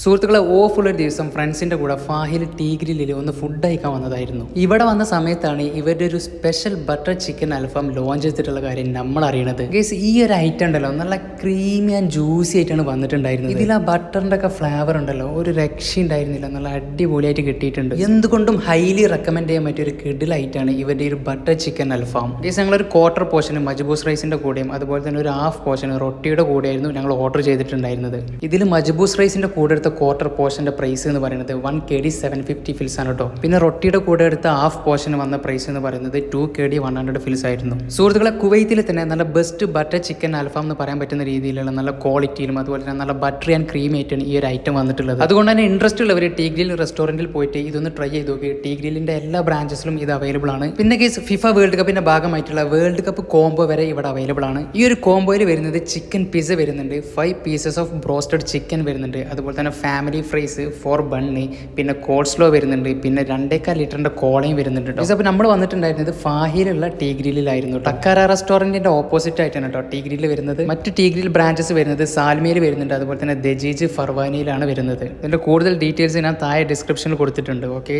സുഹൃത്തുക്കളെ ഓഫുള്ള ദിവസം ഫ്രണ്ട്സിൻ്റെ കൂടെ ഫാഹിൽ ടീ ഗ്രില്ലിൽ ഒന്ന് ഫുഡ് കഴിക്കാൻ വന്നതായിരുന്നു. ഇവിടെ വന്ന സമയത്താണ് ഇവരുടെ ഒരു സ്പെഷ്യൽ ബട്ടർ ചിക്കൻ അൽഫാം ലോഞ്ച് ചെയ്തിട്ടുള്ള കാര്യം നമ്മൾ അറിയണത്. ഗൈസ്, ഈ ഒരു ഐറ്റം ഉണ്ടല്ലോ നല്ല ക്രീമി ആൻഡ് ജ്യൂസി ആയിട്ടാണ് വന്നിട്ടുണ്ടായിരുന്നത്. ഇതിൽ ആ ബട്ടറിൻ്റെ ഒക്കെ ഫ്ലേവർ ഉണ്ടല്ലോ ഒരു രക്ഷ ഉണ്ടായിരുന്നില്ല, നല്ല അടിപൊളിയായിട്ട് കിട്ടിയിട്ടുണ്ട്. എന്തുകൊണ്ടും ഹൈലി റെക്കമെൻഡ് ചെയ്യാൻ പറ്റിയ ഒരു കിഡിലായിട്ടാണ് ഇവരുടെ ഒരു ബട്ടർ ചിക്കൻ അൽഫാം. ഗൈസ്, ഞങ്ങളൊരു ക്വാർട്ടർ പോർഷന് മജ്ബൂസ് റൈസിൻ്റെ കൂടെയും അതുപോലെ തന്നെ ഒരു ഹാഫ് പോർഷൻ റൊട്ടിയുടെ കൂടെയായിരുന്നു ഞങ്ങൾ ഓർഡർ ചെയ്തിട്ടുണ്ടായിരുന്നത്. ഇതിൽ മജ്ബൂസ് റൈസിൻ്റെ കൂടെ എടുത്ത ക്വാർട്ടർ പോർഷന്റെ പ്രൈസ് എന്ന് പറയുന്നത് 1 KD 750 ഫിൽസ് ആണ് കേട്ടോ. പിന്നെ റൊട്ടിയുടെ കൂടെ എടുത്ത ഹാഫ് പോർഷൻ വന്ന പ്രൈസ് എന്ന് പറയുന്നത് 2 KD 100 ഫിൽസ് ആയിരുന്നു. സുഹൃത്തുക്കളെ, കുവൈത്തിൽ തന്നെ നല്ല ബെസ്റ്റ് ബട്ടർ ചിക്കൻ അൽഫാം എന്ന് പറയാൻ പറ്റുന്ന രീതിയിലുള്ള നല്ല ക്വാളിറ്റിയിലും അതുപോലെ തന്നെ നല്ല ബട്ടറി ആൻഡ് ക്രീം ആയിട്ടാണ് ഈ ഒരു ഐറ്റം വന്നിട്ടുള്ളത്. അതുകൊണ്ട് തന്നെ ഇൻട്രസ്റ്റ് ഉള്ളവർ ടീ ഗ്രിൽ റെസ്റ്റോറന്റിൽ പോയിട്ട് ഇതൊന്ന് ട്രൈ ചെയ്ത് നോക്കി. ടീ ഗ്രില്ലിന്റെ എല്ലാ ബ്രാഞ്ചസിലും ഇത് അവൈലബിൾ ആണ്. പിന്നെ കേസ് ഫിഫ വേൾഡ് കപ്പിന്റെ ഭാഗമായിട്ടുള്ള വേൾഡ് കപ്പ് കോംബോ വരെ ഇവിടെ അവൈലബിൾ ആണ്. ഈ ഒരു കോംബോയിൽ വരുന്നത് ചിക്കൻ പിസ്സ വരുന്നുണ്ട്, 5 പീസസ് ഓഫ് ബ്രോസ്റ്റഡ് ചിക്കൻ വരുന്നുണ്ട്, അതുപോലെ തന്നെ ഫാമിലി ഫ്രൈസ് 4 ബണ്ണ്, പിന്നെ കോൾസ്ലോ വരുന്നുണ്ട്, പിന്നെ 2.25 ലിറ്ററിന്റെ കോളയും വരുന്നുണ്ട് കേട്ടോ. അപ്പോൾ നമ്മൾ വന്നിട്ടുണ്ടായിരുന്നത് ഫാഹിലുള്ള ടീ ഗ്രില്ലിലായിരുന്നു. ടക്കാര റെസ്റ്റോറന്റിന്റെ ഓപ്പോസിറ്റ് ആയിട്ടാണ് കേട്ടോ ടീ ഗ്രില്ല് വരുന്നത്. മറ്റ് ടീ ഗ്രിൽ ബ്രാഞ്ചസ് വരുന്നത് സാൽമിയയിൽ വരുന്നുണ്ട്, അതുപോലെ തന്നെ ദജീജ് ഫർവാനിയിലാണ് വരുന്നത്. ഇതിന്റെ കൂടുതൽ ഡീറ്റെയിൽസ് ഞാൻ താഴെ ഡിസ്ക്രിപ്ഷനിൽ കൊടുത്തിട്ടുണ്ട്. ഓക്കെ.